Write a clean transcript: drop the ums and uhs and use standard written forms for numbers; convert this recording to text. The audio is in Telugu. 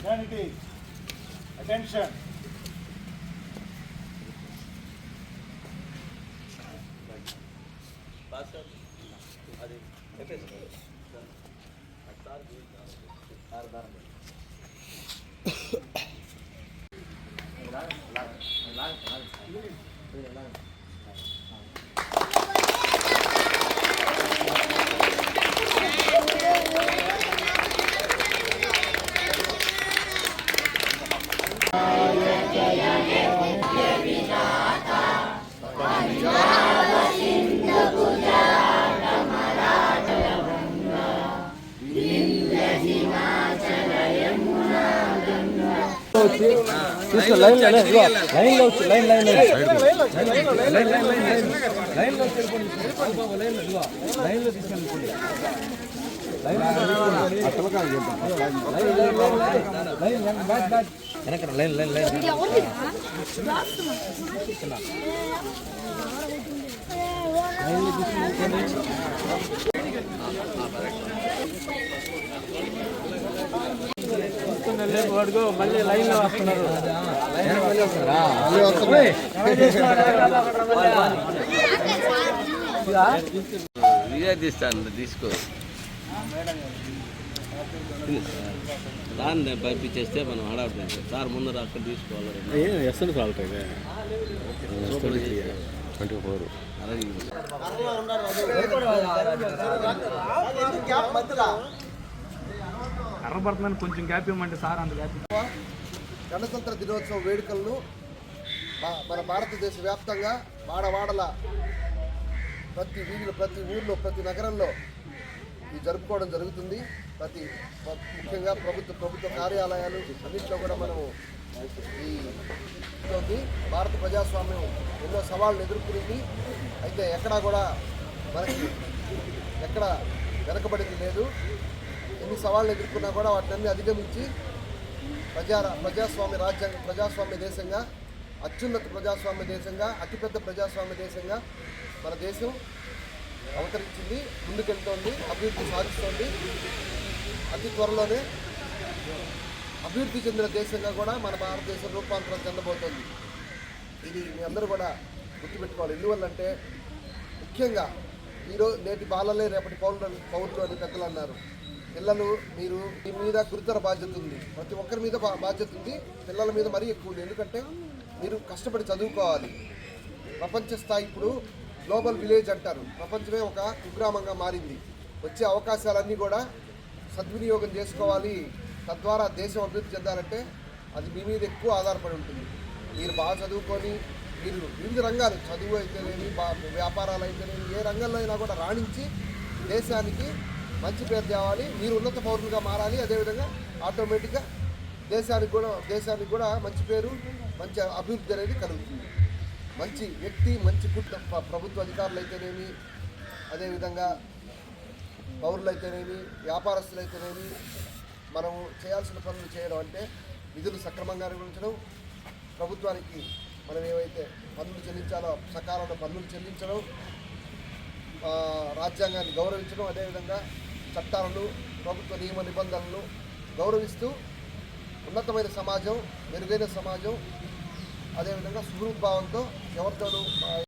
Humanity, attention. తీసుకో లైన్ లైన్ లైన్లో వచ్చి లైన్ లైన్ లైన్లో లైన్లో తీసుకెళ్ళి వెనక లైన్ లైన్ లైన్ వాడుకో మళ్ళీ లైన్ లో వస్తున్నారు తీస్తాను తీసుకో దాన్ని పంపించేస్తే మనం ఆడవుతుంది సార్ ముందర అక్కడ తీసుకోవాలి ఎస్ఎన్ సాల్ట్ 24 కర్రపడుతుందని కొంచెం గ్యాప్ ఇవ్వమంటే సార్ అంత గ్యాప్. గణతంత్ర దినోత్సవ వేడుకలను మన భారతదేశ వ్యాప్తంగా వాడవాడల ప్రతి వీధిలో, ప్రతి ఊర్లో, ప్రతి నగరంలో ఇది జరుపుకోవడం జరుగుతుంది. ముఖ్యంగా ప్రభుత్వ కార్యాలయాలు అన్నింటిలో కూడా మనము ఈ భారత ప్రజాస్వామ్యం ఎన్నో సవాళ్ళను ఎదుర్కొంది. అయితే ఎక్కడా కూడా మనకి ఎక్కడ వెనకబడింది లేదు. ఎన్ని సవాళ్ళను ఎదుర్కొన్నా కూడా వాటిని అధిగమించి ప్రజాస్వామ్య దేశంగా, అత్యున్నత ప్రజాస్వామ్య దేశంగా, అతిపెద్ద ప్రజాస్వామ్య దేశంగా మన దేశం అవతరించింది, ముందుకెళ్తోంది, అభివృద్ధి సాధిస్తోంది. అతి త్వరలోనే అభివృద్ధి చెందిన దేశంగా కూడా మన భారతదేశం రూపాంతరం చెందబోతోంది. ఇది మీ అందరూ కూడా గుర్తుపెట్టుకోవాలి. ఎందువల్లంటే ముఖ్యంగా నేటి బాలలే రేపటి పౌరులు అని పెద్దలు అన్నారు. పిల్లలు మీ మీద గురుతర బాధ్యత ఉంది, ప్రతి ఒక్కరి మీద బాధ్యత ఉంది. పిల్లల మీద మరీ ఎక్కువ ఉంది. ఎందుకంటే మీరు కష్టపడి చదువుకోవాలి. ప్రపంచ స్థాయి ఇప్పుడు గ్లోబల్ విలేజ్ అంటారు. ప్రపంచమే ఒక కుగ్రామంగా మారింది. వచ్చే అవకాశాలన్నీ కూడా సద్వినియోగం చేసుకోవాలి. తద్వారా దేశం అభివృద్ధి చెందాలంటే అది మీ మీద ఎక్కువ ఆధారపడి ఉంటుంది. మీరు బాగా చదువుకొని మీరు వివిధ రంగాలు, చదువు అయితేనేమి, వ్యాపారాలు అయితేనేమి, ఏ రంగంలో అయినా కూడా రాణించి దేశానికి మంచి పేరు తేవాలి. మీరు ఉన్నత పౌరులుగా మారాలి. అదేవిధంగా ఆటోమేటిక్గా దేశానికి కూడా మంచి పేరు, మంచి అభివృద్ధి అనేది కలుగుతుంది. మంచి వ్యక్తి, మంచి ప్రభుత్వ అధికారులు అయితేనేమి, అదేవిధంగా పౌరులు అయితేనేమి, వ్యాపారస్తులు అయితేనేమి, మనము చేయాల్సిన పనులు చేయడం అంటే నిధులు సక్రమంగా నిర్వహించడం, ప్రభుత్వానికి మనం ఏవైతే పన్నులు చెల్లించాలో సకాలంలో పన్నులు చెల్లించడం, రాజ్యాంగాన్ని గౌరవించడం, అదేవిధంగా చట్టాలను, ప్రభుత్వ నియమ నిబంధనలను గౌరవిస్తూ ఉన్నతమైన సమాజం, మెరుగైన సమాజం, అదేవిధంగా సుహృద్భావంతో ఎవరితోనూ